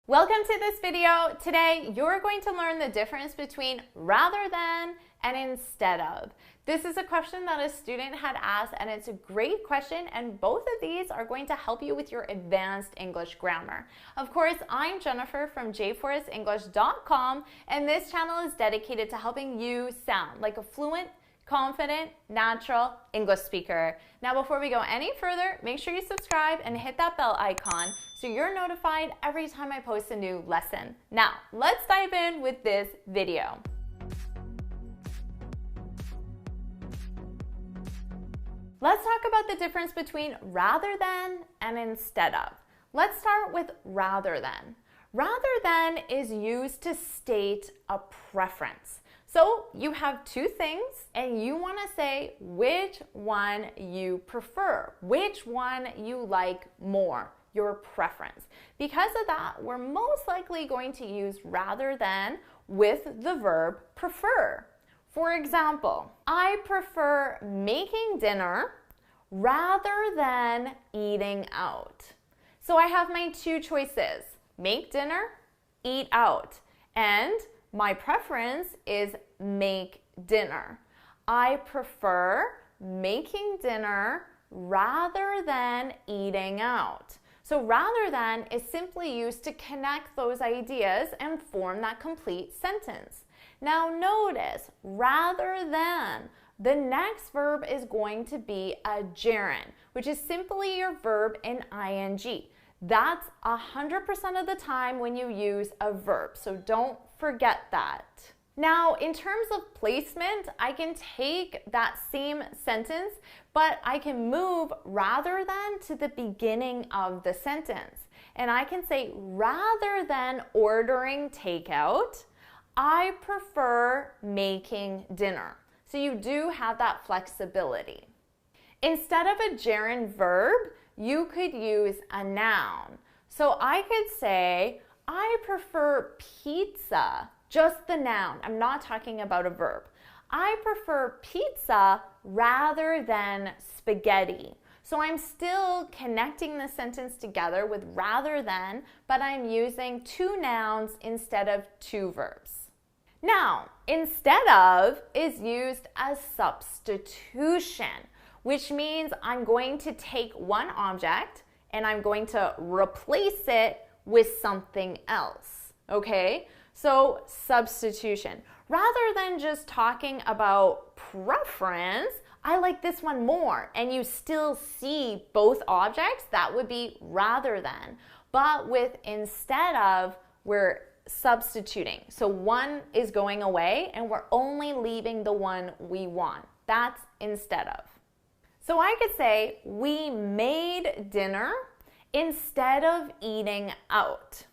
Welcome to this video. Today, you're going to learn the difference between rather than and instead of. This is a question that a student had asked, and it's a great question, and both of these are going to help you with your advanced English grammar. Of course, I'm Jennifer from jforrestenglish.com, and this channel is dedicated to helping you sound like a fluent, confident, natural English speaker. Now, before we go any further, make sure you subscribe and hit that bell icon so you're notified every time I post a new lesson. Now, let's dive in with this video. Let's talk about the difference between rather than and instead of. Let's start with rather than. Rather than is used to state a preference. So you have two things and you want to say which one you prefer, which one you like more, your preference. Because of that, we're most likely going to use rather than with the verb prefer. For example, I prefer making dinner rather than eating out. So I have my two choices, make dinner, eat out, and my preference is make dinner. I prefer making dinner rather than eating out. So rather than is simply used to connect those ideas and form that complete sentence. Now notice, rather than, the next verb is going to be a gerund, which is simply your verb in ing. That's 100% of the time when you use a verb, so don't forget that. Now, in terms of placement, I can take that same sentence, but I can move rather than to the beginning of the sentence. And I can say, rather than ordering takeout, I prefer making dinner. So you do have that flexibility. Instead of a gerund verb, you could use a noun. So I could say, I prefer pizza, just the noun. I'm not talking about a verb. I prefer pizza rather than spaghetti. So I'm still connecting the sentence together with rather than, but I'm using two nouns instead of two verbs. Now, instead of is used as substitution, which means I'm going to take one object and I'm going to replace it with something else, okay? So substitution. Rather than just talking about preference, I like this one more, and you still see both objects, that would be rather than. But with instead of, we're substituting. So one is going away and we're only leaving the one we want. That's instead of. So I could say, we made dinner instead of eating out,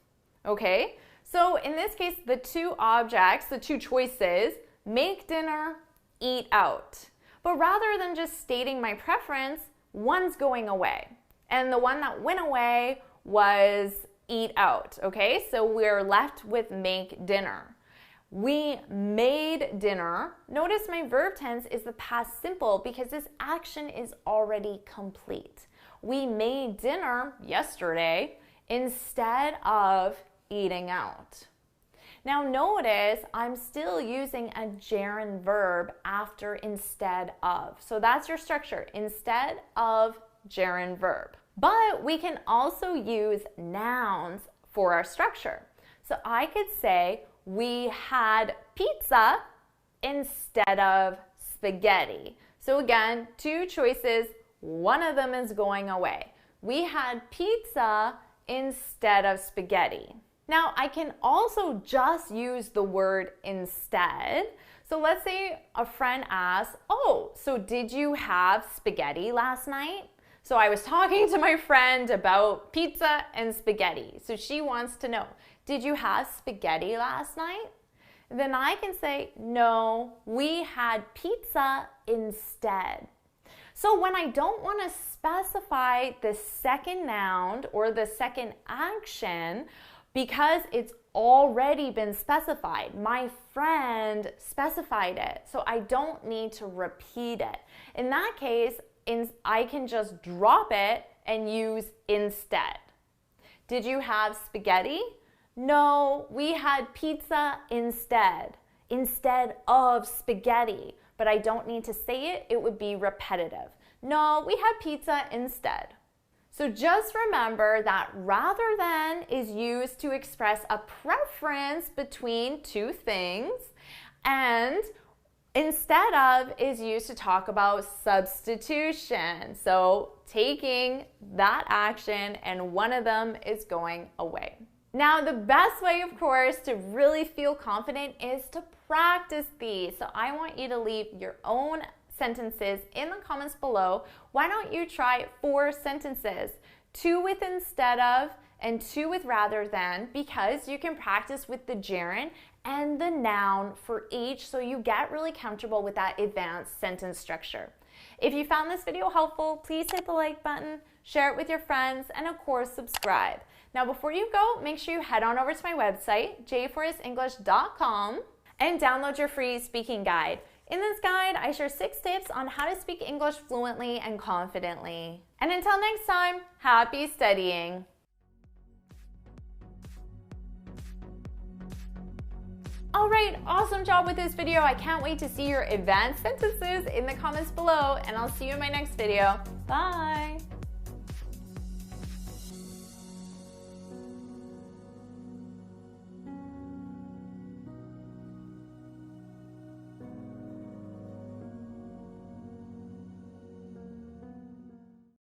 okay? So in this case, the two objects, the two choices, make dinner, eat out. But rather than just stating my preference, one's going away. And the one that went away was eat out, okay? So we're left with make dinner. We made dinner. Notice my verb tense is the past simple because this action is already complete. We made dinner yesterday instead of eating out. Now notice I'm still using a gerund verb after instead of. So that's your structure, instead of gerund verb. But we can also use nouns for our structure. So I could say, we had pizza instead of spaghetti. So again, two choices, one of them is going away. We had pizza instead of spaghetti. Now, I can also just use the word instead. So let's say a friend asks, oh, so did you have spaghetti last night? So I was talking to my friend about pizza and spaghetti. So she wants to know, did you have spaghetti last night? Then I can say, no, we had pizza instead. So when I don't want to specify the second noun or the second action, because it's already been specified, my friend specified it, so I don't need to repeat it. In that case, I can just drop it and use instead. Did you have spaghetti? No, we had pizza instead of spaghetti. But I don't need to say it, it would be repetitive. No, we had pizza instead. So just remember that rather than is used to express a preference between two things, and instead of is used to talk about substitution. So taking that action and one of them is going away. Now, the best way, of course, to really feel confident is to practice these. So I want you to leave your own sentences in the comments below. Why don't you try 4 sentences? 2 with instead of and 2 with rather than, because you can practice with the gerund and the noun for each so you get really comfortable with that advanced sentence structure. If you found this video helpful, please hit the like button, share it with your friends, and of course, subscribe. Now, before you go, make sure you head on over to my website, jforrestenglish.com, and download your free speaking guide. In this guide, I share 6 tips on how to speak English fluently and confidently. And until next time, happy studying! Alright, awesome job with this video. I can't wait to see your advanced sentences in the comments below, and I'll see you in my next video. Bye!